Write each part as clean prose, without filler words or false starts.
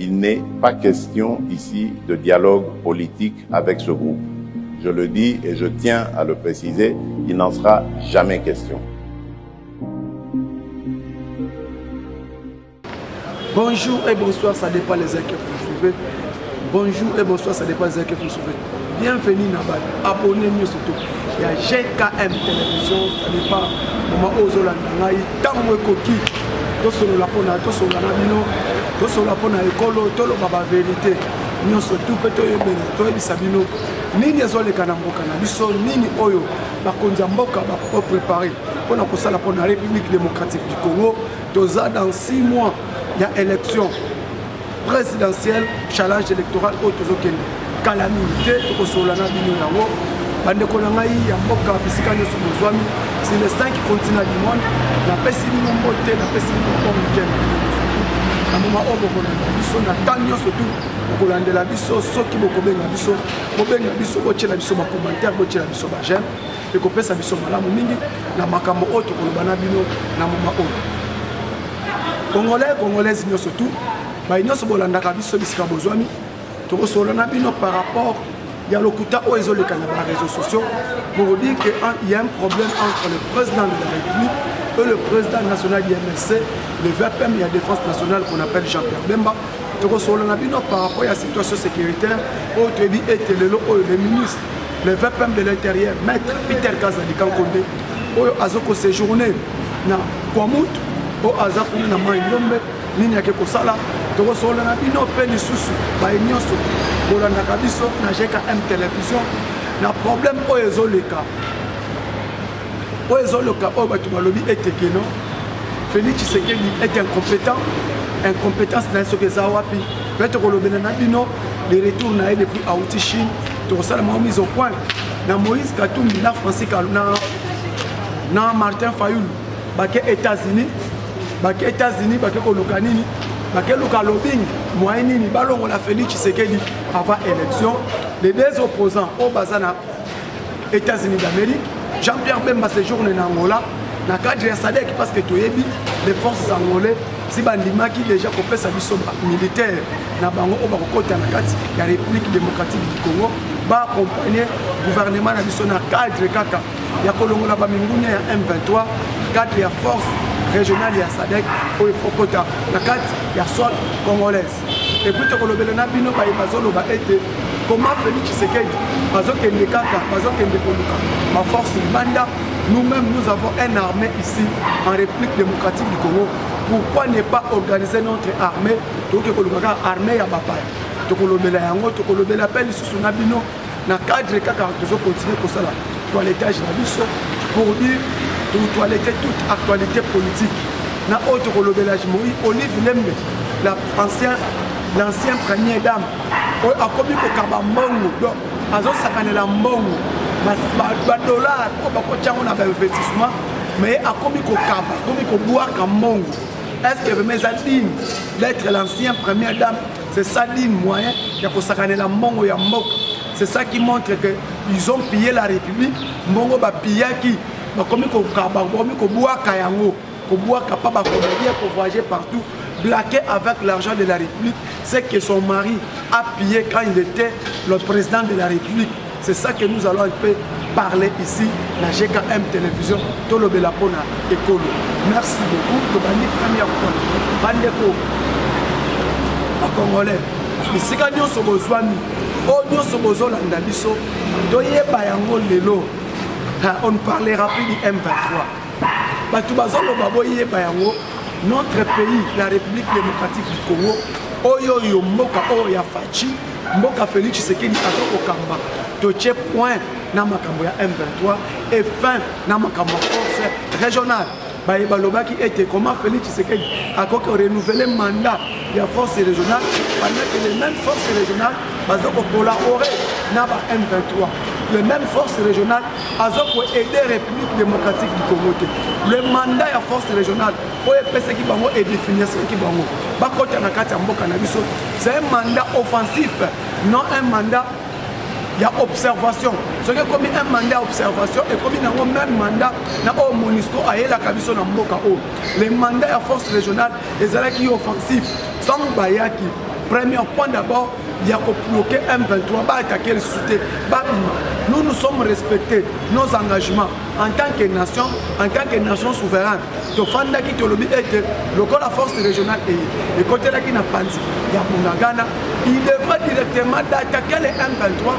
il n'est pas question ici de dialogue politique avec ce groupe. Je le dis et je tiens à le préciser, il n'en sera jamais question. Bonjour et bonsoir, ça dépend les heures que vous suivez. Bonjour et bonsoir, ça dépend les heures que vous suivez. Bienvenue Nabad, abonnez-vous surtout. Il y a GKM Télévision, ça dépend. Maman Ozolandanga, Tango Koki, Tosolo la Pona, Tosolo la Nabino, Tosolo la Pona Ekolo, Tolo Baba Vérité. Nous surtout peut-être Sabino. Nini Zole Kanamboka, Nabiso, Nini Oyo, Bakonzamboka, va préparer. On a pour ça la République démocratique du Congo. Toza dans 6 mois. Il y a élection présidentielle, challenge électoral au Tozokende. Calamité, Tokosolana Bino Yango, Bandekonangaï, Yamboka, Bissikane Soumozwami, c'est les 5 continents du monde. La Pessini Nombote, la Pessini Nombote, la Mama Obokolanda Biso, Natanio surtout, Okolande la Biso, Soki Bokobenga Biso, Bobenga Biso, Bochela Biso, ma commentaire, Bochela Biso, ma j'aime, et Kopesa Biso, Malamu Mingi, la Makamo Oto, Kolobana Bino, la Mama Obo. Congolais, Congolaises, nous surtout, nous sommes Bolanda Biso, Bisika Bozwami, Tokosolana Bino par rapport, il y a le Kouta où ils ont les réseaux sociaux pour dire qu'il y a un problème entre le président de la République et le président national du MLC, le VPM et la défense nationale qu'on appelle Jean-Pierre Bemba. Tokosolana Bino par rapport à la situation sécuritaire, où Trebi était le ministre, le VPM de l'intérieur, maître Peter Kazadi Kankonde, où Azoko séjourné dans Kwamout. O azakuni na maingombe nini yake kosala toko sola na bino pe lisusu ba nyonso bolanda kabiso na GKM Télévision na problème o ezoleka o batu balobi etekeno Félix Tshisekedi est incompétent incompétence na soke za wapi peut kolobena na bino les retours na depuis Haïti Chine to sala ma mise au point na Moïse Katumbi na Francis Kaluna na Martin Fayulu baké États-Unis Baké États-Unis, Baké Kolokanini, Baké Luka Lobing, Moyenini, Balongo la Félix Tshisekedi avant élection. Les deux opposants au Bazana, États-Unis d'Amérique, Jean-Pierre Bemba séjourne en Angola, dans le cadre de SADC parce que Toyebi, les forces angolaises, si Bandima qui déjà complet sa mission militaire, dans Bango, au Bakokota, la République démocratique du Congo, va accompagner le gouvernement dans le cadre de Kaka. Il y a Kolongo la Bamingounia, il y a M23, cadre de la force régional ya SADC au Fokota la carte ya sol congolaise et puis tokolobelana bino ba bazolo ba été comment Félix Tshisekedi bazokende kaka bazokende koluka ma force banda nous-mêmes nous avons une armée ici en République démocratique du Congo pourquoi ne pas organiser notre armée toke koluka armée ya bapaya tokolobela yango tokolobela pe lisusu na bino na cadre kaka tozo continuer ko sala toilettage na biso pour dire pour toiletter toute actualité politique. Na autre kolobelage Moïse Olive Lembe, l'ancien première dame, a commis au Kabambongo, azo sakanela mbongo, ba dollars, ba kotiango na ba investissement, mais a commis au Kaba, commis au boire Kambongo. Est-ce que mes digne d'être l'ancien première dame, c'est ça digne moyen, il y a ko sakanela mbongo ya mbok. C'est ça qui montre que ils ont pillé la République, mbongo ba pillaki. Comme il pour voyager partout, blaqué avec l'argent de la République, c'est que son mari a pillé quand il était le président de la République. C'est ça que nous allons un peu parler ici, la GKM Télévision, Tolo Belapona et Kolo. Merci beaucoup. Première fois, Bandeko, à Congolais. Mais si nous sommes besoin, nous sommes besoin d'Andabiso, doye bayango lelo. On ne parlera plus du M23. Notre pays, la République démocratique du Congo, Oyo Mboka Oya Fachi, Mboka Félix Tshisekedi Azoko Kamba, Toche point na makambo ya M23 et fin na makambo force régionale. Baloba qui était comment Félix Tshisekedi a renouvelé le mandat de la force régionale pendant que les mêmes forces régionales ont collaboré dans M23. Les mêmes forces régionales ont aidé la République démocratique du Congo. Le mandat de la force régionale, c'est un mandat offensif, non un mandat il y a observation. Ce qui est comme un mandat d'observation et comme un même mandat dans le MONUSCO à la Kabiso dans Mboka. Les mandats à force régionale, les qui offensifs, sans Bayaki, Premier point d'abord, il y a bloqué M23, va attaquer les sociétés. Nous nous sommes respectés, nos engagements en tant que nation souveraine. Tofanda qui te lobby était le corps la force régionale et côté là qui n'a pas dit, il y a Mungagana, il devrait directement d'attaquer les M23,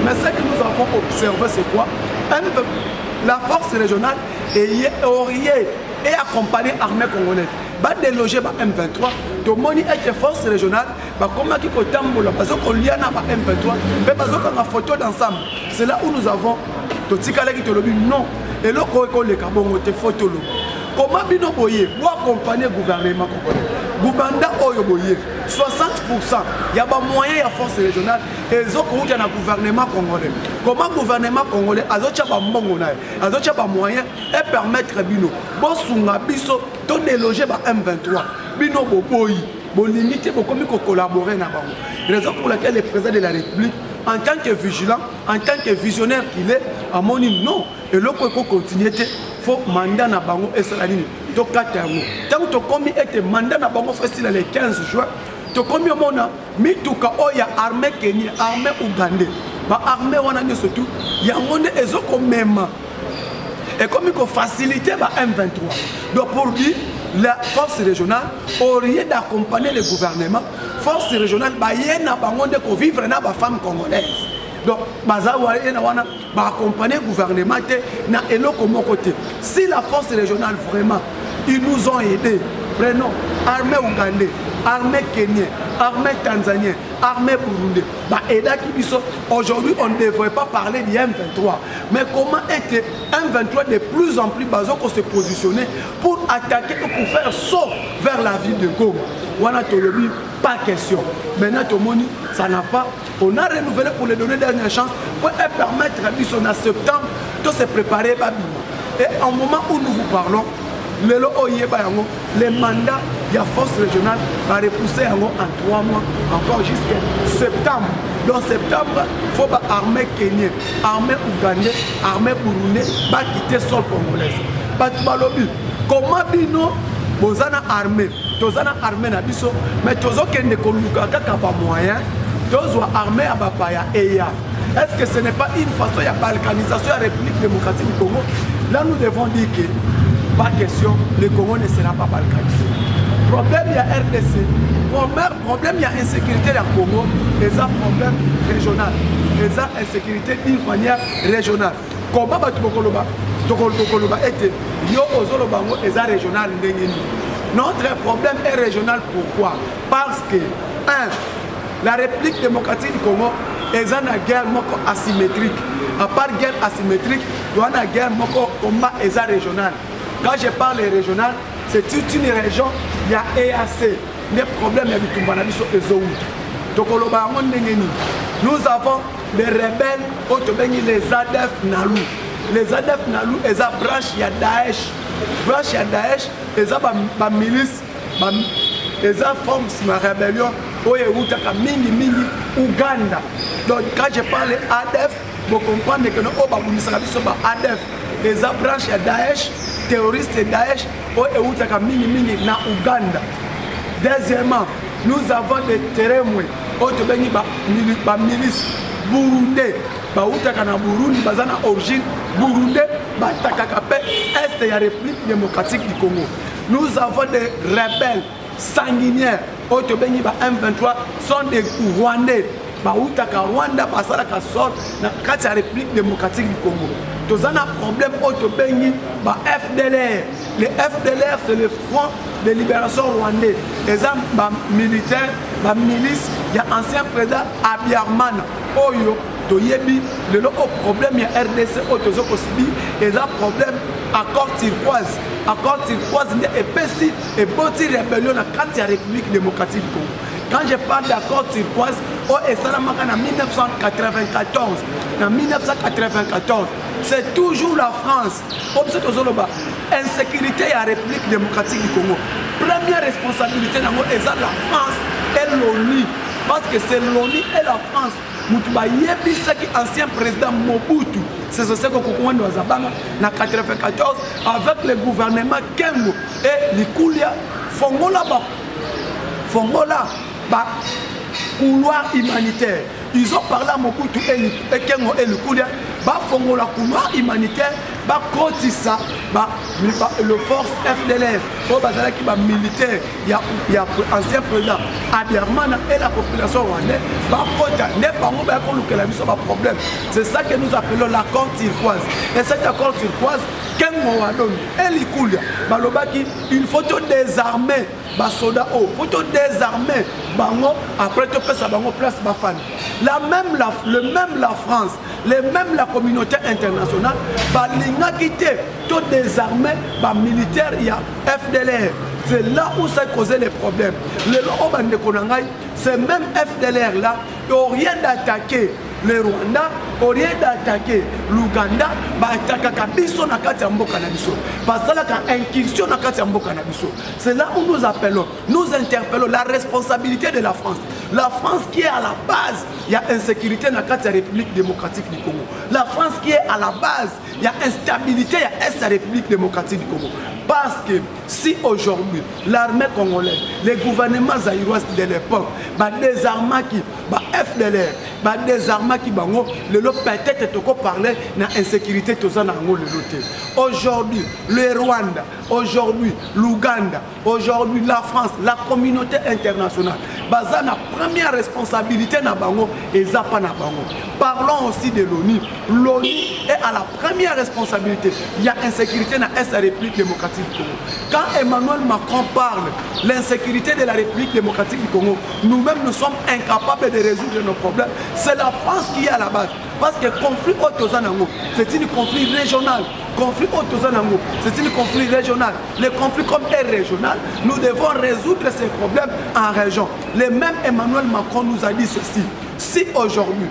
mais ce que nous avons observé c'est quoi? La force régionale est orientée et accompagner l'armée congolaise. Va déloger M23, to moni et force régionale, comment qui kotambola, parce qu'on lie à M23, mais parce qu'on a photo d'ensemble. C'est là où nous avons Totikala qui te le dit non. Et là, quand les cabons te photo. Comment bino boye, pour accompagner le gouvernement congolais. Goubanda oyo boye, 60%, il y a pas moyen à force régionale et ils ont couru dans le gouvernement congolais. Comment le gouvernement congolais a pas moyen et permettre bino, bon sunga biso, to déloger M23, bino boboyi, bon limite, bon comme collaborer na bango. Raison pour laquelle le président de la République, en tant que vigilant, en tant que visionnaire qu'il est, a mon non, et l'autre faut continuer. Faut mandat na bango et c'est la ligne. Donc tant que tu commis et mandat na bango facile le 15 juin, tu commis au monde mituka oya armée Kenya, armée ougandais, ba armée wana nyo surtout, ya monde ezoko même. Et comme il faut faciliter ba M23. Donc pour lui, la force régionale aurait d'accompagner le gouvernement. Force régionale ba yena bango de vivre na ba femme congolaise. Donc, accompagner le gouvernement na côté. Si la force régionale vraiment, ils nous ont aidés. Prenons armée ougandais, armée kenyenne, armée tanzanienne, armée burundais. Aujourd'hui, on ne devrait pas parler du M23. Mais comment est M23 de plus en plus basé qu'on se positionner pour attaquer ou pour faire saut vers la ville de Goma? Pas question. Maintenant, ça n'a pas. On a renouvelé pour les donner dernière chance pour permettre à lui en septembre de se préparer. Et au moment où nous vous parlons, les mandats de la force régionale va repousser en 3 mois, encore jusqu'à septembre. Donc septembre, il faut que l'armée kenyenne, l'armée ougandaise, l'armée burundaise va quitter le sol congolais. Comment bino bozana armée, tozana armée na biso, mais tozo kende koluka kaka ba moyen, tozo armée à bapaya eya. Est-ce que ce n'est pas une façon de balkanisation de la République démocratique du Congo? Là nous devons dire que pas question, le Congo ne sera pas balkanisé. Problème il y a RDC, problème il y a insécurité dans le Congo, et ça problème régional, et ça insécurité d'une manière régionale. Comment va tu Tokoloba était yo ozolobango eza régional ndengeni. Notre problème est régional pourquoi? Parce que la République démocratique du Congo est une guerre asymétrique. À part guerre asymétrique, il y a une guerre combat régional. Quand je parle régional, c'est toute une région, il y a EAC. Les problèmes, il y a des nous avons des rebelles, les ADF Nalou. Les ADF Nalou, ils ont branche ya Daesh. Branche ya Daesh, ils ont ma milice, ils ont formé ma rébellion, mingi Ouganda. Donc quand je parle ADF, vous comprenez que nous avons ADF. Les branches ya Daesh, terroristes Daesh, mingi na Ouganda. Deuxièmement, nous avons des terrains milice burundais. Bautaka na Burundi, bazana origine burundais, batakakape est de la République démocratique du Congo. Nous avons des rebelles sanguinaires. Autobeni ba M23 sont des Rwandais. Bautaka Rwanda basalaka sort na la République démocratique du Congo. Tous un problème autobeni ba FDLR. Les FDLR c'est le Front de libération rwandais. Les hommes militaires, ba milice, il y a ancien président Abiyarimana. Oyo Toyebi, le problème il y a RDC Otozo Kosibi, et là problème accord turquoise. Accord turquoise est épaissi et bâti rébellion dans la République démocratique du Congo. Quand je parle d'accord turquoise, en 1994, en 1994, c'est toujours la France. Insécurité à la République démocratique du Congo. Première responsabilité dans la France et l'ONU. Parce que c'est l'ONU et la France. Ancien président Mobutu, c'est ce que nous avons en 1994 avec le gouvernement Kengo et Likulia Fongola fongola couloir humanitaire. Ils ont parlé à Mobutu et Kengo et le Koulia, fongola couloir humanitaire, ça, le force FDLR, qui est militaire, il y a ancien président, Abiarman et la population rwandaise, problème. C'est ça que nous appelons l'accord turquoise. Et cet accord turquoise, Kengo Wadon et le Koulia, il faut désarmer. Basoda il faut désarmer bango après tu peux ça bango place bafan le même la France la communauté internationale balinga quitté tout désarmer ba militaire il y a FDLR. C'est là où ça causait les problèmes. Le Oban de Konangai, c'est même FDLR là, au rien d'attaquer le Rwanda, au lieu d'attaquer l'Ouganda, c'est là où nous appelons, nous interpellons la responsabilité de la France. La France qui est à la base, il y a insécurité dans la République démocratique du Congo. La France qui est à la base, il y a instabilité dans la République démocratique du Congo. Parce que si aujourd'hui, l'armée congolaise, les gouvernements zaïrois de l'époque, des armes qui, FDLR, des armes qui, le lot peut-être te parler de l'insécurité tout ça dans le lot. Aujourd'hui, le Rwanda, aujourd'hui, l'Ouganda, aujourd'hui, la France, la communauté internationale, la première responsabilité na bango et zapa na bango. Parlons aussi de l'ONU. L'ONU est à la première responsabilité. Il y a insécurité dans la République démocratique du Congo. Quand Emmanuel Macron parle de l'insécurité de la République démocratique du Congo, nous-mêmes nous sommes incapables de résoudre nos problèmes. C'est la France qui est à la base. Parce que le conflit Otozanango, c'est un conflit régional. Conflit Otozanango, c'est un conflit régional. Le conflit comme est régional, nous devons résoudre ces problèmes en région. Le même Emmanuel Macron nous a dit ceci. Si aujourd'hui,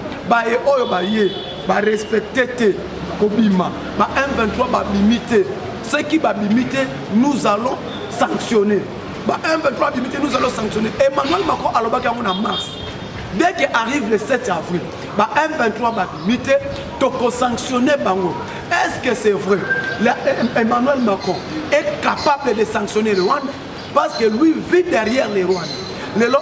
respecter Kobima, M23 va limiter, ce qui va limiter, nous allons sanctionner. M23 limiter, nous allons sanctionner. Emmanuel Macron a en mars. Dès qu'arrive le 7 avril, M23 va limiter, toko sanctionner Bango. Est-ce que c'est vrai? Emmanuel Macron est capable de sanctionner le Rwanda parce que lui vit derrière les Rwandais. Les lots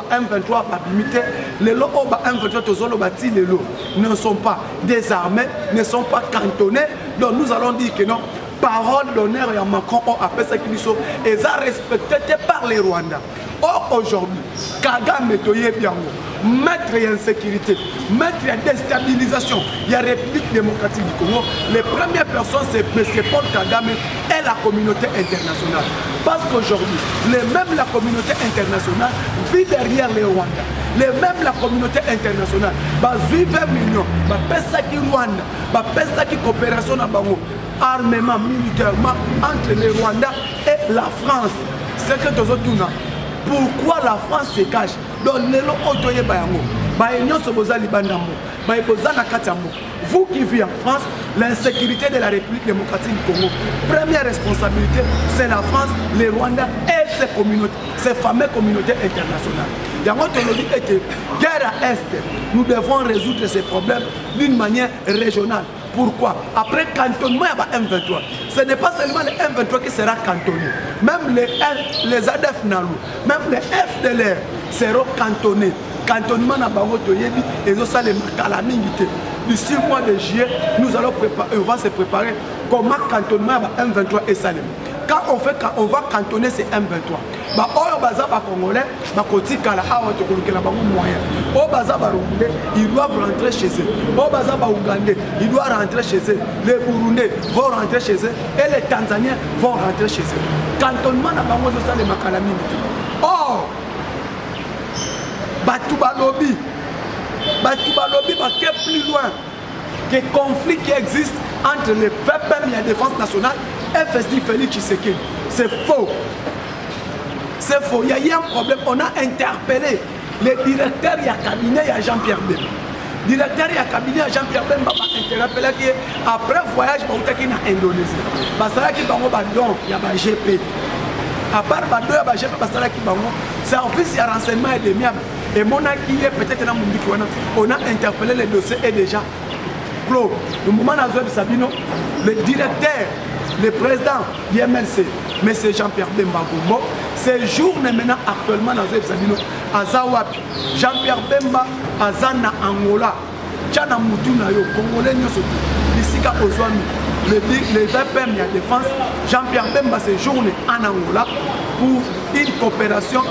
M23 va limiter, les lots M23 ne sont pas désarmés, ne sont pas cantonnés. Donc nous allons dire que non, parole d'honneur et Macron ont appelé ça qu'ils sont et ça respecté par les Rwandais. Or aujourd'hui, Kagame Toye Biango, mettre l'insécurité, mettre la déstabilisation, il y a la République démocratique du Congo. Les premières personnes, c'est M. Paul Kagame et la communauté internationale. Parce qu'aujourd'hui, même la communauté internationale vit derrière les Rwandais. Même la communauté internationale, 20 millions, Pesaki Rwanda, Pesaki coopération à Bango, armement, militairement, entre les Rwandais et la France. C'est que nous avons. Pourquoi la France se cache? Donc, vous qui vivez en France, l'insécurité de la République démocratique du Congo, première responsabilité, c'est la France, les Rwandais et ses communautés, ces fameuses communautés internationales. Guerre à Est, nous devons résoudre ces problèmes d'une manière régionale. Pourquoi? Après cantonnement, il y a M23. Ce n'est pas seulement le M23 qui sera cantonné. Même les ADF Nalou, même les FDLR seront cantonnés. Cantonnement na bango toyebi et nous allons les mingi. D'ici le mois de juillet, nous allons préparer, on va se préparer comment cantonnement M23 et Salem. Quand on va cantonner ces M23, ils doivent rentrer chez eux. Ils doivent rentrer chez eux. Les Burundais vont rentrer chez eux et les Tanzaniens vont rentrer chez eux. Cantonnement na bango de les Makalami. Or, Batouba Lobby va plus loin que conflit qui existe entre les peuples et la défense nationale et FSD Félix Tshisekedi. C'est faux. C'est faux. Il y a eu un problème. On a interpellé le directeur et le cabinet de Jean-Pierre Bemba. Le directeur et le cabinet de Jean-Pierre Bemba a interpellé après voyage en Indonésie. Parce que il y a un GP. À part il y a un GP, service de renseignement et de miam. Et mon qui est peut-être dans mon but, on a interpellé le dossier et déjà clos. Le moment où Sabino, le directeur le président du MLC, M. Jean-Pierre Bemba Gombo, séjourne maintenant actuellement dans le Sabino, à Zawapi. Jean-Pierre Bemba, à Zana Angola, Tchana Moutuna Yo, Congolais Nyosoto, Lissika Ozwami, le VPM de la défense, Jean-Pierre Bemba séjourne en Angola pour une coopération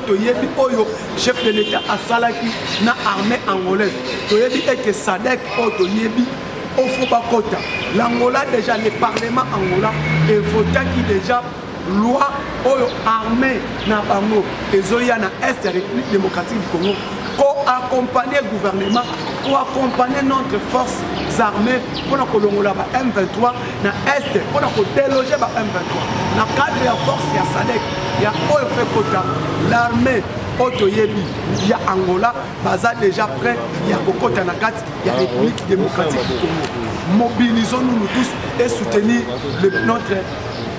Toyebi Oyo, chef de l'État à Salaki, na armée angolaise. Toyebi et que Sadek o Toyebi au Fobakota. L'Angola déjà, le Parlement Angola, et vota qui déjà loi Oyo armée na Bango, et Zoya na Est de la République démocratique du Congo, pour accompagner le gouvernement, pour accompagner notre forces armées pour nous colongola M23 na Est, pour nous déloger M23. Dans le cadre de la force, il y a Sadek, il y a Oyo Fekota, l'armée Otoyebi, il y a Angola, Baza déjà prêt, il y a Kokota Nakat, il y a la République démocratique du Congo. Mobilisons-nous tous et soutenir notre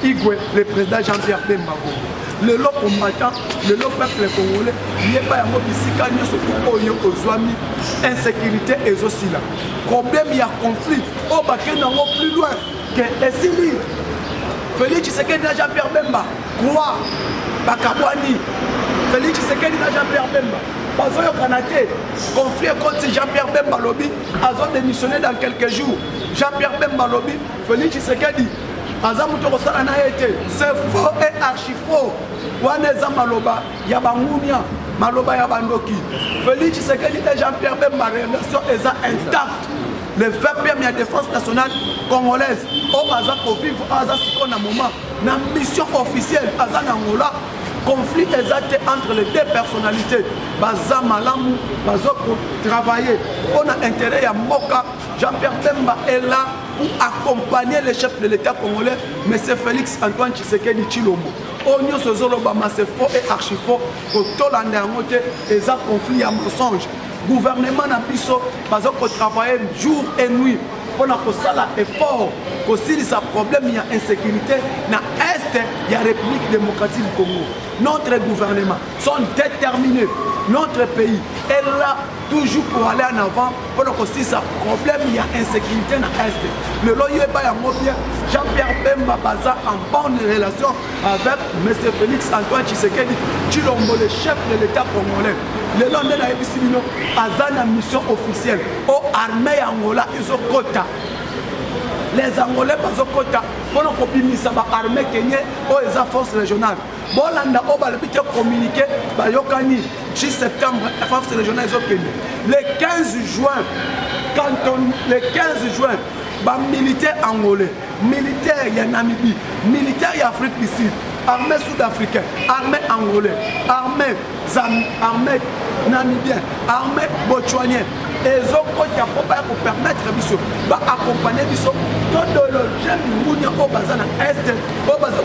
Igwe, le président Jean-Pierre Bemba Gombo. Le lot combattant, le lot peuple congolais, il n'y a pas de bisika, il y a insécurité et aussi là. Problème, il y a conflit, au baquet n'en plus loin que Essili. Félix Tshisekedi n'a Jean-Pierre Bemba, Kwa, Bakabwani, Félix Tshisekedi n'a Jean-Pierre Bemba. Bazoyo Kanake, conflit contre Jean-Pierre Bemba Lobby, a démissionné dans quelques jours. Jean-Pierre Bemba Lobby, Félix Tshisekedi. C'est faux et archi faux. Waneza Maloba, Yabangunia, Maloba Yabandoki. Félix Tshisekedi et Jean-Pierre Bemba, relation est intacte. Le VPM de la défense nationale congolaise, au hasard pour vivre à un moment, dans la mission officielle à Angola, conflit exact entre les deux personnalités. Baza Malamu, Bazo pour travailler. On a intérêt à Moka. Jean-Pierre Bemba est là pour accompagner le chef de l'État congolais, M. Félix Antoine Tshisekedi Tshilombo. Onyo Sozoloba, c'est faux et archi faux. Pour tout l'année, et ça conflit à mensonge. Gouvernement n'a plus Bazo pour travailler jour et nuit. On a fait effort. Aussi, ça problème, il y a insécurité. Dans l'Est, il y a la République démocratique du Congo. Notre gouvernement sont déterminés. Notre pays est là toujours pour aller en avant. Pour aussi, ça problème, il y a insécurité dans l'Est. Le loyer est pas bien. Jean-Pierre Bemba Baza en bonne relation avec M. Félix Antoine Tshisekedi Tshilombo, le chef de l'État congolais. Le lendemain, il y a une mission officielle. Aux armées Angola, ils ont quota. Les Angolais, ils ont quota. Pour nous communiquer l'armée kenyenne aux forces régionales. Bon, là, on va communiquer. Le 6 septembre, les forces régionales ont kenyenne. Le 15 juin, les militaires angolais, militaires Namibie, militaires Afrique du Sud, armée sud-africaine, armée angolaise, armée namibienne, armée botswanienne. Et ils ont pour permettre d'accompagner tout le jeune au bazar Est, au bazar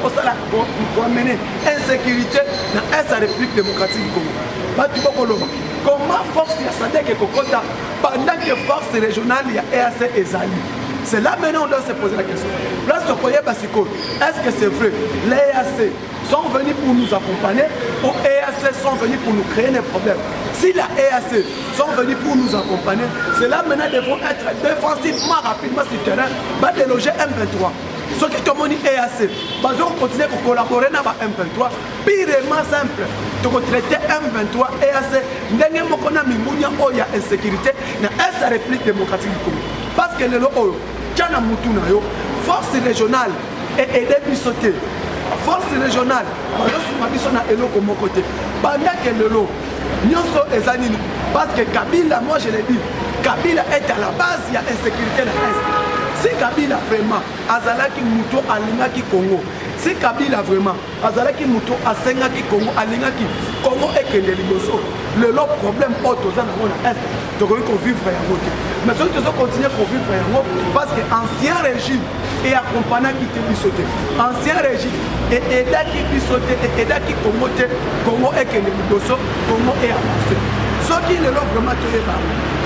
pour mener insécurité dans la République démocratique du Congo. Comment force y a Sadek et Kokota pendant que force régionale y a EAC et Zali? C'est là maintenant on doit se poser la question. Est-ce que c'est vrai? Les EAC sont venus pour nous accompagner ou EAC sont venus pour nous créer des problèmes? Si la EAC sont venus pour nous accompagner, c'est là maintenant qu'ils devront être défensivement rapidement sur le terrain, va déloger M23. Ce qui est mon EAC, nous allons continuer à collaborer avec M23. Pirement simple, de traiter M23 EAC, nous avons une insécurité dans la République démocratique du Congo. Parce que le Oyo, Tchana Moutuna, force régionale et aider Bissoté. Force régionale, pendant que le lot, parce que Kabila, moi je l'ai dit, Kabila est à la base, il y a insécurité dans l'Est. Si Kabila vraiment, Azalaki Mouto Alingaki Congo, si Kabila vraiment, Azalaki Mouto Asengaki Congo, Alingaki Congo et Kendeliboso, le lot problème autozan dans l'Est, donc on vit vraiment. Mais ceux qui ont continué à vivre vraiment, parce que l'ancien régime est accompagné qui te sauter. Ancien régime et aidé qui peut sauter et aidé qui Congo est Kendeliboso, Congo est avancé. Ceux qui ne l'ont vraiment tué pas.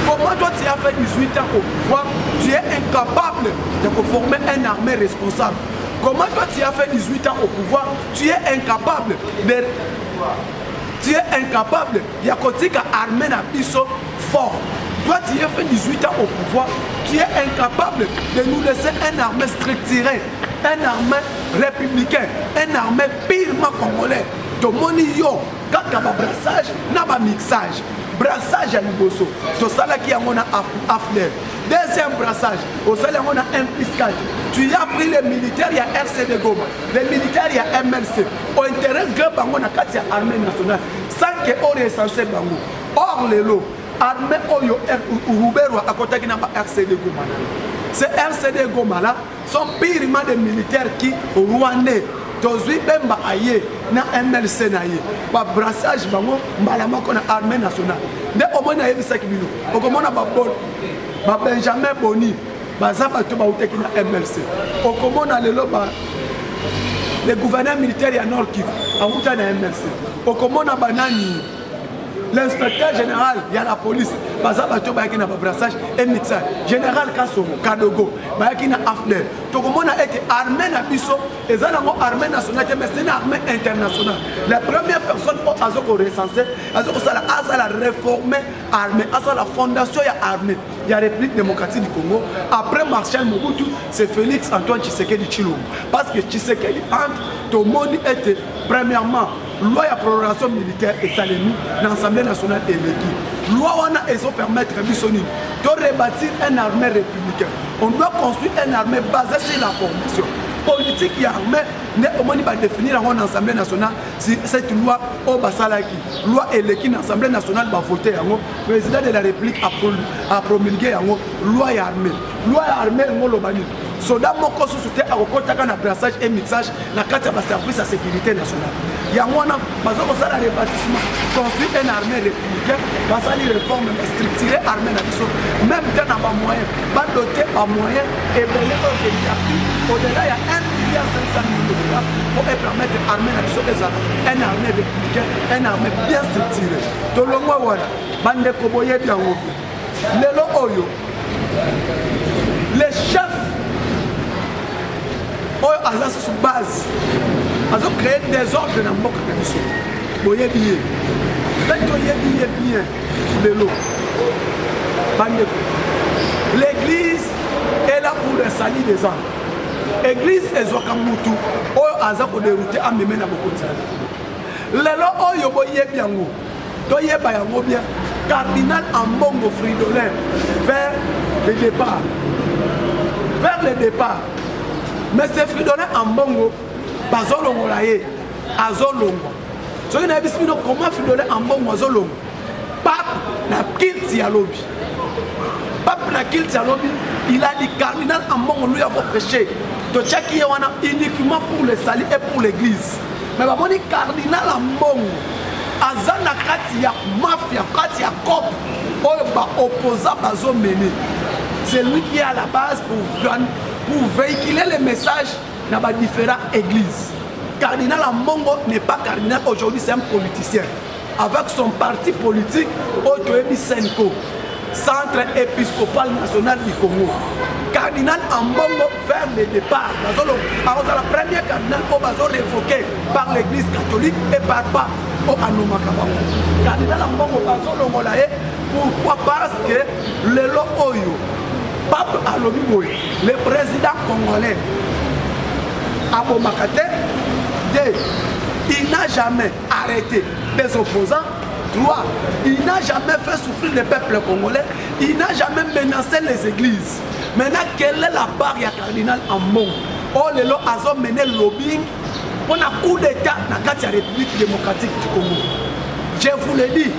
Comment toi tu as fait 18 ans au pouvoir, tu es incapable de former une armée responsable. Comment toi tu as fait 18 ans au pouvoir, tu es incapable de... Tu es incapable, il y a une armée fort. Toi, tu as fait 18 ans au pouvoir, tu es incapable de nous laisser un armée structurée, un armée républicain, un armée purement congolais. Tout le monde y a un brassage, un mixage. Brassage à Liboso, tout ça là qui a un fleur. Deuxième brassage, au sein on a un piscage. Tu as pris les militaires, il y a RCD Goma. Les militaires, il y a MLC. Au intérêt de Bango, il y a l'armée nationale. Sans que on est censé Bango. Or, les lots, armée Oyo, Roubero, à côté de RCD Goma. Ces RCD Goma là sont purement des militaires qui, rwandais, Tozui Bemba Aye, na MLC Naye, ba brassage bango, malama qu'on a armée nationale. De au moins na yebisa kibino, au comment na babon, ba Benjamin Boni, ba Zabato ba uteki na MLC. Au comment na lelo ba le gouverneur militaire ya Nord Kivu, a uta na MLC. Au comment na banani l'inspecteur général, il y a la police, Bazabato Bayaki na brassage et mixage. Général Kassomo, Kadogo, Bayaki na Afler. Donc on a été armé na Bisso, et ça n'a armée nationale, mais c'est une armée internationale. La première personne qui a recensé, a réformé armée, a la fondation y a armée. Il y a la République démocratique du Congo. Après Marshal Mobutu, c'est Félix Antoine Tshisekedi Tshilombo. Parce que Tshisekedi entre, tout le monde était premièrement loi de prorogation militaire et salémi dans l'Assemblée nationale et l'équipe. Loi on a et permettre de rebâtir une armée républicaine. On doit construire une armée basée sur la formation. Politique et armée, on va définir en Assemblée nationale si cette loi au Basalaki, loi et l'équipe de l'Assemblée nationale va voter. Le président de la République a promulgué loi et armée. Loi et armée, on l'a banni. Soda moko sousouté à Okotaka na brassage et mixage na carte de service à sécurité nationale. Il y a un bazoko sala rebâtissement, construire une armée républicaine, basali réforme structurée armée nationale. Même dans un moyen, pas doté à moyen et belé au-delà il y a 1,5 milliard pour permettre l'armée nationale, une armée républicaine, une armée bien structurée. Tout le monde voilà, bande koboye bien ouvert. Lelo oyo, les chefs à sur base, ils ont créé des ordres dans le monde. Boye bien, bien, l'église est là pour les salir des âmes. L'église est Zokamutu, a pour dérouter à même na beaucoup. Lelo oyo boye bien ngo, toye ba yango bien. Cardinal Ambongo Fridolin vers le départ. Vers le départ. Mais c'est Fridolin Ambongo, Bazolongo Laye, Azolongo. Ce qui n'a pas dit comment Fridolin Ambongo Azolongo. Pape n'a quitté à lobby. Pape n'a quitté à lobby. Il a dit Cardinal Ambongo lui a prêché. De Tchaki Yawana uniquement pour les salis et pour l'église. Mais on dit Cardinal Ambongo. Azana kati ya mafia, kati ya cop, opposant Bazo Méné. C'est lui qui est à la base pour véhiculer les messages dans les différentes églises. Cardinal Ambongo n'est pas cardinal aujourd'hui, c'est un politicien. Avec son parti politique, Otoebi Senko, Centre épiscopal national du Congo. Cardinal Ambongo vers le départ. La première cardinal Obazo révoqué par l'église catholique et par Pape Anomakaba. Cardinal Ambongo Bazo Longolaye, pourquoi? Parce que le Oyo, Pape Alobiboy, le président congolais, Abomakate, il n'a jamais arrêté des opposants. 3. Il n'a jamais fait souffrir le peuple congolais. Il n'a jamais menacé les églises. Maintenant, quelle est la part du cardinal Ambongo? Oh, le lot a mené le lobbying pour un coup d'état dans la République démocratique du Congo. Je vous l'ai dit,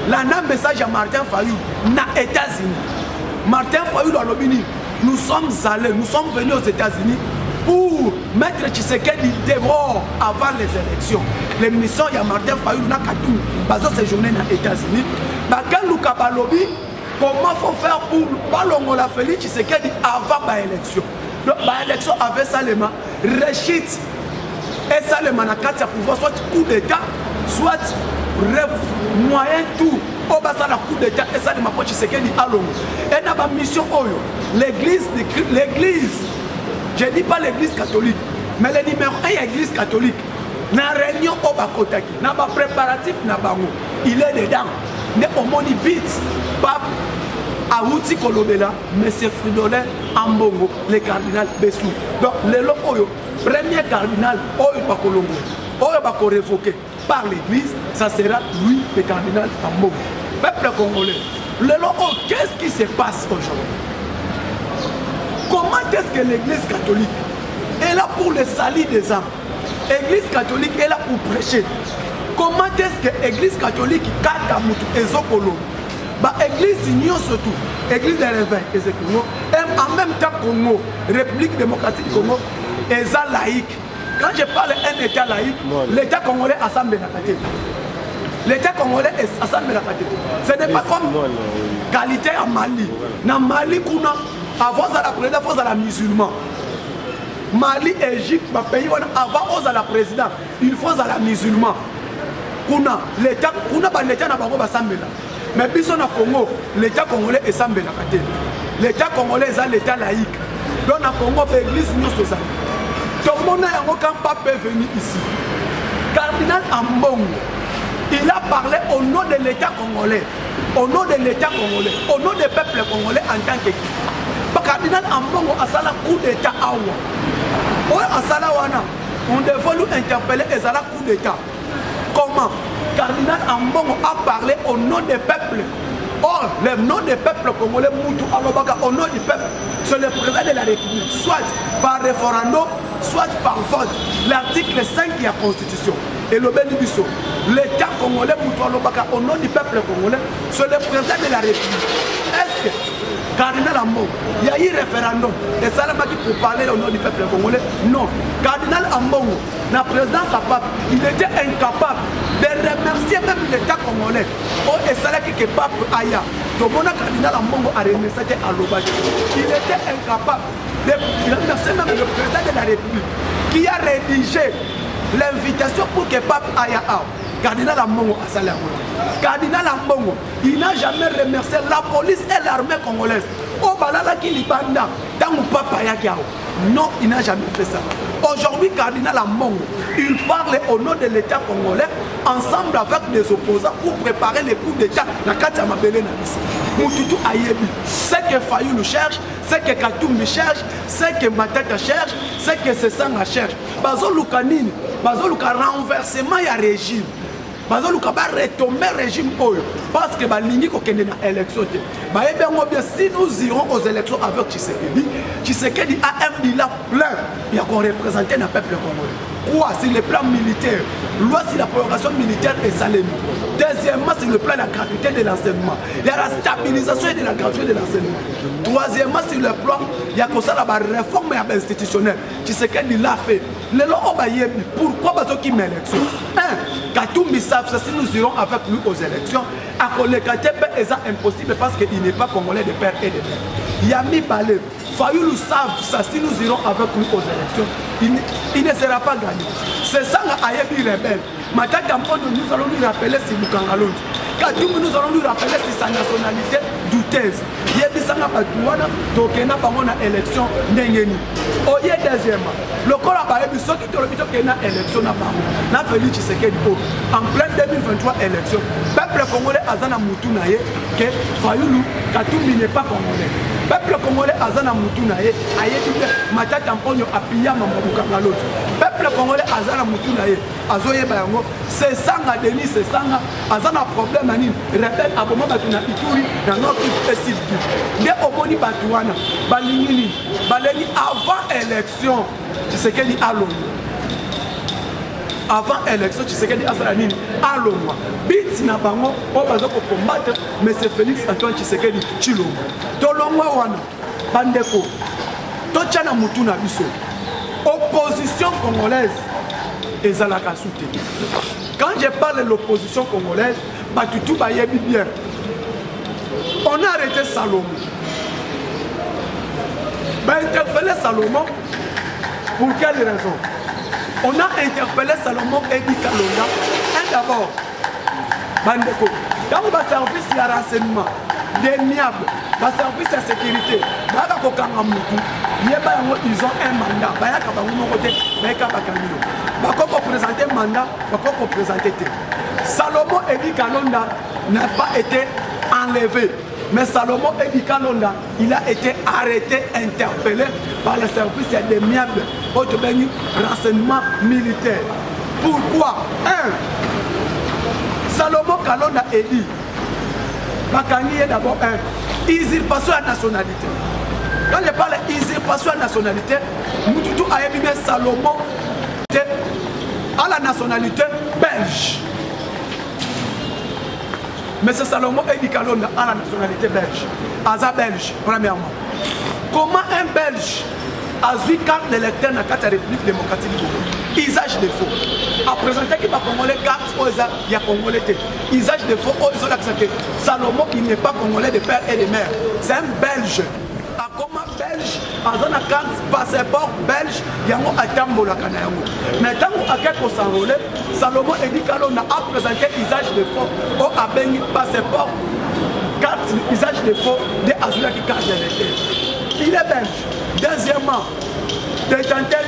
là, un message à Martin Fayou, aux États-Unis. Martin Fayou dans le lobbying, nous sommes allés, nous sommes venus aux États-Unis pour mettre Tshisekedi dehors avant les élections. L'émission, il y a Martin Fayou, Nakatou, basé ces journées dans les États-Unis. Quand nous avons lobby, comment il faut faire pour pas la Félix Tshisekedi avant l'élection? Donc, l'élection avait Salema, Rechit et Salema Nakati à pouvoir soit coup d'état, soit moyen tout. Au bas de la coup d'état et Salema pour Tshisekedi à Longo. Et dans la mission Oyo, l'église, je ne dis pas l'église catholique, mais le numéro 1 est l'église catholique. Dans la réunion au Bakotaki, dans le préparatif, il est dedans. Mais au monde vite, Pape Aouti Kolobela, M. Fridolin Ambongo, le cardinal Bessou. Donc, le Oyo, premier cardinal, Oyo Bakolongo, Oyo Bako révoqué par l'église, ça sera lui, le cardinal Ambongo. Peuple congolais, le Oyo, qu'est-ce qui se passe aujourd'hui? Comment est-ce que l'église catholique est là pour le salut des âmes? L'église catholique est là pour prêcher. Comment est-ce que l'église catholique et Zokolo, l'église union surtout, l'église des réveils et Congo, en même temps Congo, République démocratique du Congo, est laïque. Quand je parle d'un État laïque, l'État congolais a assemblé la côté. L'État congolais est assemblé la côté. Ce n'est pas comme qualité à Mali. Dans Mali, avant la présidence, avant la musulman. Mali, Égypte, pays avant la présidence, il faut la musulman. L'État n'a pas assemblé. Mais puis on a Congo, l'État congolais est assemblé la côté. L'État congolais est l'État laïque. Donc dans Congo, l'église nous sommes ça. Tout le monde n'a aucun pape venu ici. Cardinal Ambongo, il a parlé au nom de l'État congolais, au nom de l'État congolais, au nom des peuples congolais en tant qu'équipe. Cardinal Ambongo a fait un coup d'État à Ouana. On devait nous interpeller et ça a coup d'État. Comment? Cardinal Ambongo a parlé au nom des peuples. Or, le nom des peuples congolais, Moutou Alobaka, au nom du peuple, c'est le président de la République, soit par référendum, soit par vote. L'article 5 de la Constitution. Et le Bénibiso, l'État congolais, Moutou Alobaka, au nom du peuple congolais, c'est le président de la République. Est-ce que Cardinal Ambongo, il y a eu référendum et ça n'a pas dit pour parler au nom du peuple congolais? Non. Cardinal Ambongo, la présidence à Pape, il était incapable de remercier même l'État congolais. Oh, et ça là que Pape Aya, donc mon Cardinal Ambongo a remercié à l'Obagi. Il était incapable de remercier même le président de la République qui a rédigé l'invitation pour que Pape Aya a. Cardinal Ambongo a salé à moi. Cardinal Ambongo, il n'a jamais remercié la police et l'armée congolaise. Au balala qui libanda, dans mon papa Yakiao. Non, il n'a jamais fait ça. Aujourd'hui, Cardinal Ambongo, il parle au nom de l'État congolais, ensemble avec des opposants pour préparer les coups d'État. La carte à Mabélé Nabissi. Moutoutou Ayebi. C'est que Fayoulou cherche, c'est que Katoumbi cherche, c'est que Matata cherche, c'est que Sessanga cherche. Bazo Lukanine, Bazo Luka renversement y a régime. Bazo Luka va retomber régime oyo. Parce que Balingi kokende na élection. Si nous irons aux élections avec Tshisekedi a un bilan plein. Il y a qu'on représente le peuple congolais. Quoi? C'est le plan militaire. Loi sur la progression militaire et salémie. Deuxièmement, c'est le plan de la gratuité de l'enseignement. Il y a la stabilisation de la gratuité de l'enseignement. Troisièmement, c'est le plan, il y a comme ça la réforme institutionnelle. Tshisekedi l'a fait. Pourquoi parce qu'il met l'élection? Katoumbi savent ça, si nous irons avec lui aux élections, à Kolekatepe, c'est impossible parce qu'il n'est pas congolais de père et de mère. Yami Balé, Fayoulou savent ça, si nous irons avec lui aux élections, il ne sera pas gagné. C'est ça Ayebi rebelle. Matata Mpondo, nous allons lui rappeler si Lukangalon. Katoumbi, nous allons lui rappeler si sa nationalité douteuse. Yebi Sanga Batouana, Tokena Pamona élection Nengeni. Oye deuxièmement, le corps a parlé de ceux qui ont une élection n'a fallu Tshisekedi en pleine 2023 élection. Peuple congolais Azana Moutunaye, que Fayoulou, Katoumbi n'est pas congolais. Peuple congolais Azana Moutunaye, Ayebi Matata Mponyo Apia Mamaboukangalot. Peuple congolais Azana Moutunaye, Azoye Bayango, c'est ça Denis, c'est ça Azana problème Anine, rebelle Aboma Batuna Ituri, dans notre Sud. Mais au Moni Batouana, Balingini, Baleni avant élection, Tshisekedi a l'ONU. Avant élection, Tshisekedi a Salanini a l'ONU. Bit na bango, on va combattre M. Félix Antoine Tshisekedi Chilombo. Tolongwa wana, Bandeko, Tochana Mutuna Biso. Opposition congolaise, ezalaka soutenu. Quand je parle de l'opposition congolaise, Batutu Bayebi bien. On a arrêté Salomon. Interpellé Salomon, pour quelle raison? On a interpellé Salomon et dit Kalonda. Et d'abord, Bandeko, dans le service de renseignement, des miables, le service de sécurité, ils ont un mandat. Ils ont présenté un mandat, ils ont présenté. Salomon et dit Kalonda n'a pas été enlevé. Mais Salomon Edi Kalonda, il a été arrêté, interpellé par les services des miables renseignement militaire. Pourquoi? Salomon Kalonda est dit, Bakani est d'abord usurpation à nationalité. Quand je parle d'usurpation à nationalité, nous tout a bien Salomon à la nationalité belge. Mais c'est Salomon Edi Kalonda à la nationalité belge. Aza belge, premièrement. Comment un belge a vu carte d'électeur dans la République démocratique du Congo? Usage de faux. À présenter qu'il va congolais carte, il y a congolais. Usage de faux, ils ont accepté. Salomon, il n'est pas congolais de père et de mère. C'est un belge. Comment belge, dans la carte passeport belge, il y a un atambo la Kanayango. Mais tant qu'on a quelqu'un s'enrôler, Salomon Edi Kalonda a présenté usage de faux au Abeni passeport, carte usage de faux de Azula qui carte d'électeur. Il est belge. Deuxièmement, détenteur,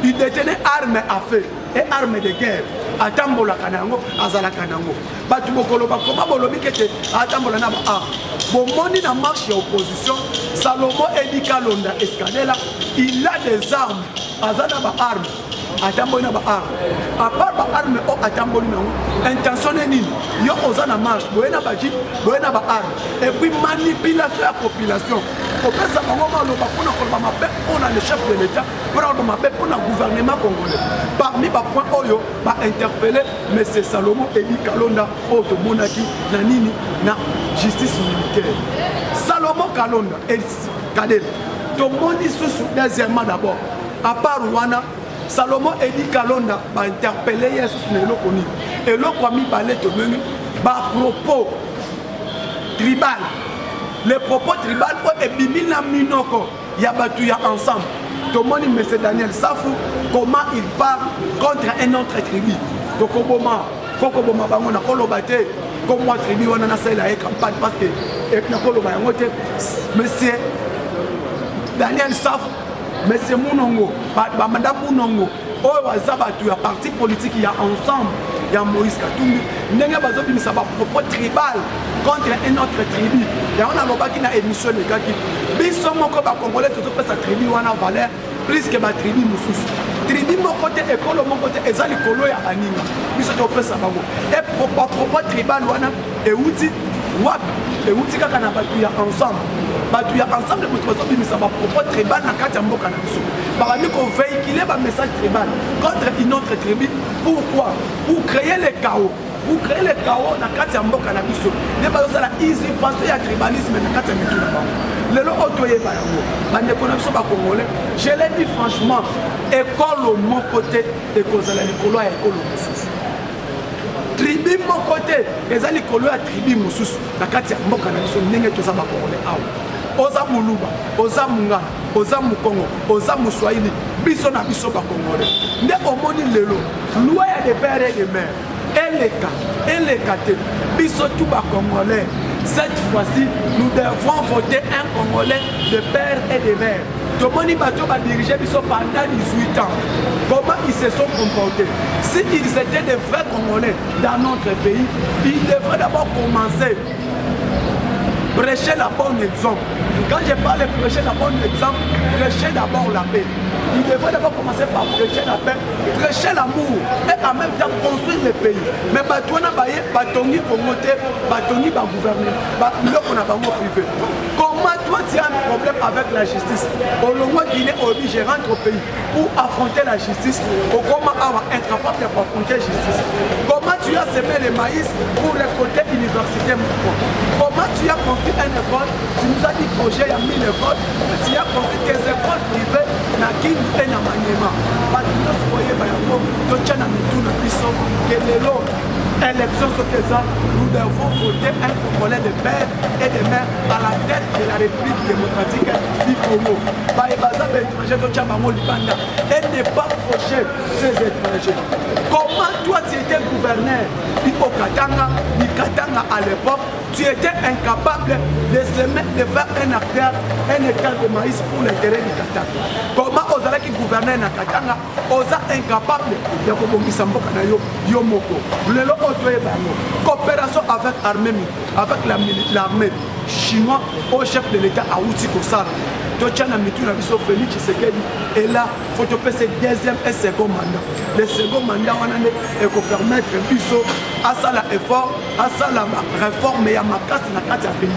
il détenait armes à feu et armes de guerre. Atambola kanango, azala kanango. Batu bokolo bakoma bolobi kete atambola na ba. Bon moni na marche opposition, Salomon Edi Kalonda Escadela, il a des armes, azana ba armes. Atambola ba armes. À part ba armes o atambola nango, intention nini? Yo ozana marche, boyena ba jeep, boyena ba armes. Et puis manipulation la population. Au fait ça va vraiment le bakona kolba mabe on a le chef de l'État, pour le mabe on a gouvernement congolais. Parmi ba point oyo ba interpellé mais c'est Salomon Edi Kalonda auto monaki na nini na justice militaire. Salomon Kalonda et Kadel. Tout le monde sous deuxièmement d'abord. À part Rwanda, Salomon Edi Kalonda va interpeller Yesus Nelokoni. Et l'Okwami balé to menu ba propos tribal. Les propos tribal et bimina minoko yabatuya ensemble. Tout le monde M. Daniel Safou comment il parle contre un autre tribu. Tokoboma, Fokoboma Bangona Kolobate, comme moi tribu on a fait la campagne parce que monsieur Daniel Safou, monsieur Mounongo, madame Mounongo, oh Wazabatu, un parti politique il y a ensemble. Il y a Moïse Katumbi, il y a un propos tribal contre un autre tribu. Il y a une émission de Gaki. Bissomo Koba Congolais, tout sa tribu, on a valeur plus que ma tribu Moussous. Tribu, mon côté, école, mon côté, et ça, les colos, à Anima. Bissomo Koba Sabango. Et propos tribal, on a et outil, wap, et outil Kakana Batuya ensemble. Batuya ensemble, de toute façon, mais ça va propos tribal, na Katambo Kanabiso. Par exemple, qu'on véhicule un message tribal contre une autre tribu. Pourquoi? Pour créer le chaos. Pour créer le chaos dans le Kambo Cannabis. Ne pas ça la easy parce qu'il y a tribalisme dans le Kambo. Le lot autoyé par Congolais. Je l'ai dit franchement, école au mon côté, école à l'école à école au tribu mon côté, les alcooliques à tribu Moussous, la Kambo Cannabis, n'est que ça va Congolais. Oza Muluba, Oza Munga, Oza Mukongo, Oza Muswahili, biso na biso ba Congolais. Nde omoni lelo, loi ya de père et de mère. Et les catés, biso tout ba Congolais. Cette fois-ci, nous devons voter un Congolais de père et de mère. Tomoni Bato va diriger biso pendant 18 ans. Comment ils se sont comportés? S'ils étaient des vrais Congolais dans notre pays, ils devraient d'abord commencer. Prêcher la bonne exemple. Quand je parle de prêcher la bonne exemple, prêcher d'abord la paix. Il devrait d'abord commencer par prêcher la paix, prêcher l'amour et en même temps construire le pays. Mais Batouana Baye, Batongi Komote, Batongi va gouverner, on a vraiment privé. Comment toi tu as un problème avec la justice? Au long de Guinée, je rentre au pays pour affronter la justice. Comment avoir incapable de affronter la justice? Comment tu as semé le maïs pour récolter l'université? Comment tu as construit une école? Tu nous as dit projet, il y a 1000 écoles. Tu as construit des écoles privées. Et na maniema batuna soye bayako tocha na mituna biso que lelo élection sokeza nous devons voter un Congolais de père et de mère à la tête de la République démocratique du Congo. Baïbaza étranger tocha bango libanda et ne pas procher ces étrangers. Comment toi tu étais gouverneur au Katanga à l'époque, tu étais incapable de faire un hectare de maïs pour l'intérêt du Katanga. Comment Ozalaki gouverneur na katanga oza incapable de kobongisa mboka na yo yo moko lelo otoye bango coopération avec l'armée chinois au chef de l'état auti kosala totiana mitu na biso Félix Tshisekedi et là faut te passer deuxième et second mandat le second mandat wana ne eko permettre biso asala effort asala réforme ya makasi na kati ya pays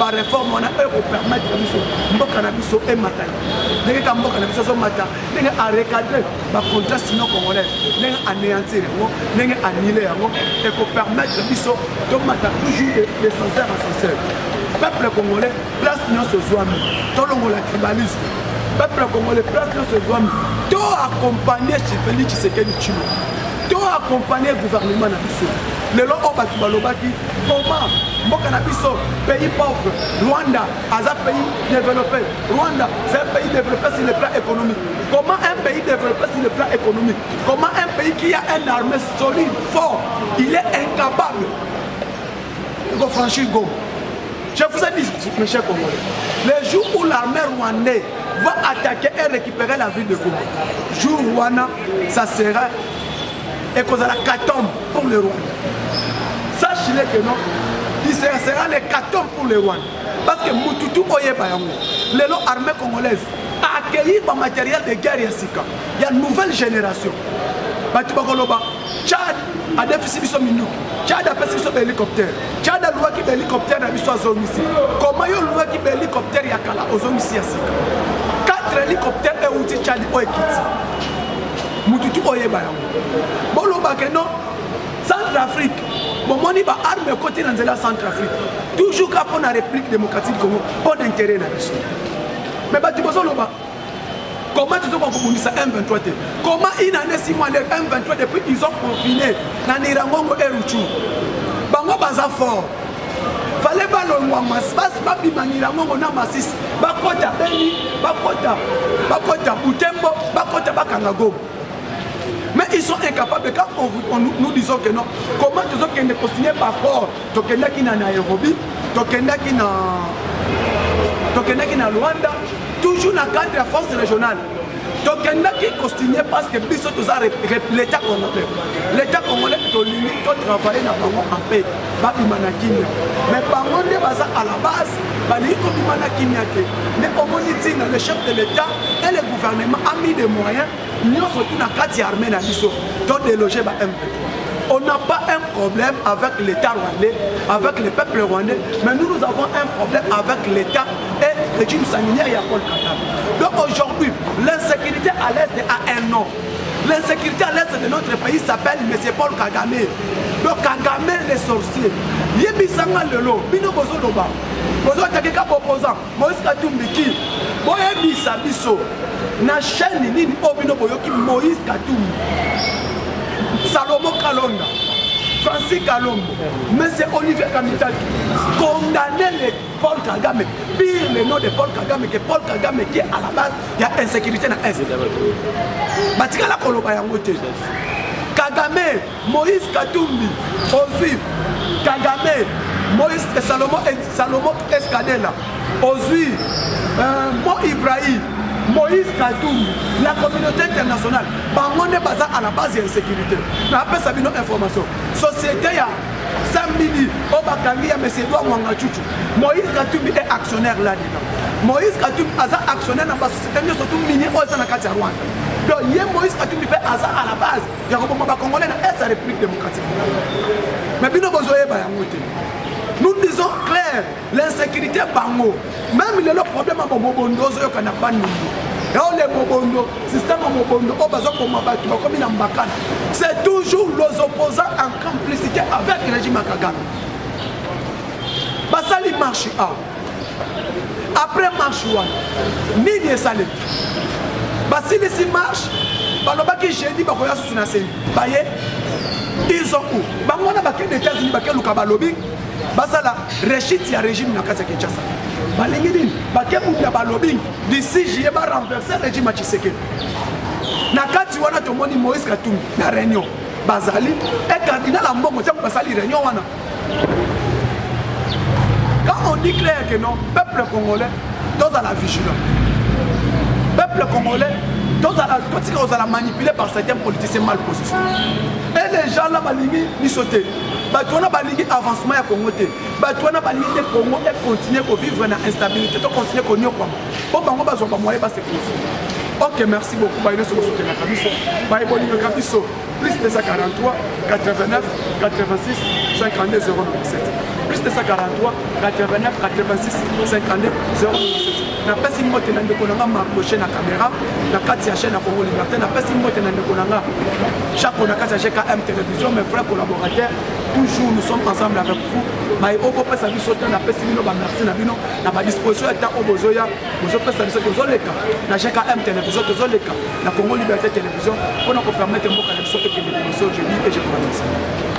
ba réforme wana eko permettre biso mboka na biso e matali ndenge ka mboka na biso so mata ndenge a recadrer ba contrat sino congolais ndenge anéantir yango ndenge annuler yango eko permettre biso to mata toujours de sincère à sincère peuple congolais place nyonso zwami tolongola tribalisme peuple congolais place nyonso zwami to accompagner Félix Tshisekedi Tshilo to accompagner gouvernement na biso lelo o batu balobaki comment mboka na biso pays pauvre Rwanda aza pays développé Rwanda c'est un pays développé sur le plan économique comment un pays développé sur le plan économique comment un pays qui a une armée solide fort il est incapable de franchir Goma. Je vous ai dit, mes chers Congolais, le jour où l'armée rwandaise va attaquer et récupérer la ville de Goma, jour Rwanda, ça sera et cause la catombe pour les Rwandais. Sachez-le que non, il sera les catombes pour les Rwandais. Parce que Mututu Oyebayango, l'armée congolaise a accueilli le matériel de guerre Yassika. Il y a une nouvelle génération. Tchad a déficit de minutes. Tchad a passé sur l'hélicoptère. Tchad a loué qui hélicoptère dans l'histoire zone ici. Comment il a loué qui hélicoptère yakala aux zones ici Yassika. 4 hélicoptères et outils Tchad au Ekiti. Mututu Oyebayango. Bon, le non, Centrafrique. Bon, mon iba arme côté dans la Centrafrique. Toujours qu'à la République démocratique du Congo, pas d'intérêt dans l'histoire. Mais tu vois, comment tu dois comprendre ça M23? Comment il en est 6 mois les M23 depuis qu'ils ont confiné dans Nirangongo et Ruchu? Bango baza fort. Fallait pas le loin masse pas Nirangongo na massis. Bakota Beni, Bakota Butembo, Bakota Bakangago. Mais ils sont incapables quand nous disons que non. Comment tu dois continuer par rapport au Kenya qui na Nairobi, au Kenya qui na Luanda. Toujours dans le cadre de la force régionale. Donc, il y a qui continue parce que l'État congolais. L'État congolais est travailler dans en paix. Mais par contre, à la base, mais au moins, le chef de l'État et le gouvernement ont mis des moyens. Nous avons tout dans le cadre de l'armée donc déloger M23. On n'a pas un problème avec l'État rwandais, avec le peuple rwandais, mais nous avons un problème avec l'État et le régime sanguinaire Paul Kagame. Donc aujourd'hui, l'insécurité à l'est a un nom. L'insécurité à l'est de notre pays s'appelle M. Paul Kagame. Donc Kagame les sorciers. Yebisanga lelo, bino bozo loba. Bozo atakeka opposant. Moïse Katumbi ki. Boyebisa biso. Na chaîne nini obino boyoki Moïse Katumbi. Salomon Kalonda, Francis Kalombo, M. Olivier Kamitaki, condamner les Paul Kagame, pire le nom de Paul Kagame, que Paul Kagame qui est à la base, il y a insécurité dans l'Est. Batikala Koloba Yangote. Kagame, Moïse Katumbi, Ozuib, Kagame, Moïse et Salomon Escadela, Ozuib, Mo Ibrahim, Moïse Katumbi, la communauté internationale, on est basé à la base de l'insécurité. Mais après ça, une information. Société, il y a Sambidi, Obakangi, M. Edouard Mwangachuchu. Moïse Katumbi est actionnaire là-dedans. Moïse Katumbi est actionnaire dans la société, surtout mini au Rwanda. Donc, Moïse Katumbi fait hasard à la base. Il y a un Congolais dans la République démocratique. Mais bien, nous disons clair, l'insécurité bango. Même le problème à Mobondo, c'est toujours les opposants en complicité avec le régime Kagame. Basali marche après marche Nini Salé. Basili si marche, Balobaki jeudi Bakoya Susunaseni. Baye, ils ont où? Bangona Baké des États-Unis, Baké Lukabalobi. Basala, rechit ya régime na kasa Kinshasa. Balingidin, Baké Mouta Balobi, d'ici j'y ba renverser le régime Tshisekedi. Na kati wana tomoni Moïse Katumbi na réunion. Bazali, et cardinal à Mbongo, tiens, Basali réunion wana. Quand on dit clair que non, peuple congolais, dans la vigilance. Peuple congolais, Donc, quand on a manipulé par certains politiciens mal positionnés. Et les gens là, ils sautent. Tu as avancement à Congo. Tu as le Congo et continuer à vivre dans l'instabilité. Tu continuer à vivre comme ça. Pour que tu moyen de se ok, merci beaucoup. Plus de 143, 89, 86, 52, 097. Plus de 143, 89, 86, 52, 097. Na pesi mote na ndeko nanga marcoché na caméra na kati ya chaîne na Congo Liberté na pesi mote na ndeko nanga chaque na kati ya GKM télévision mes frères collaborateurs toujours nous sommes ensemble avec vous mais oko pesa biso na pesi bino ba merci na bino na ba disposition eta obozoya bozo pesa biso tozoleka na GKM télévision tozoleka na Congo Liberté télévision pour nous permettre mboka na biso ekende biso je dis et je vous remercie.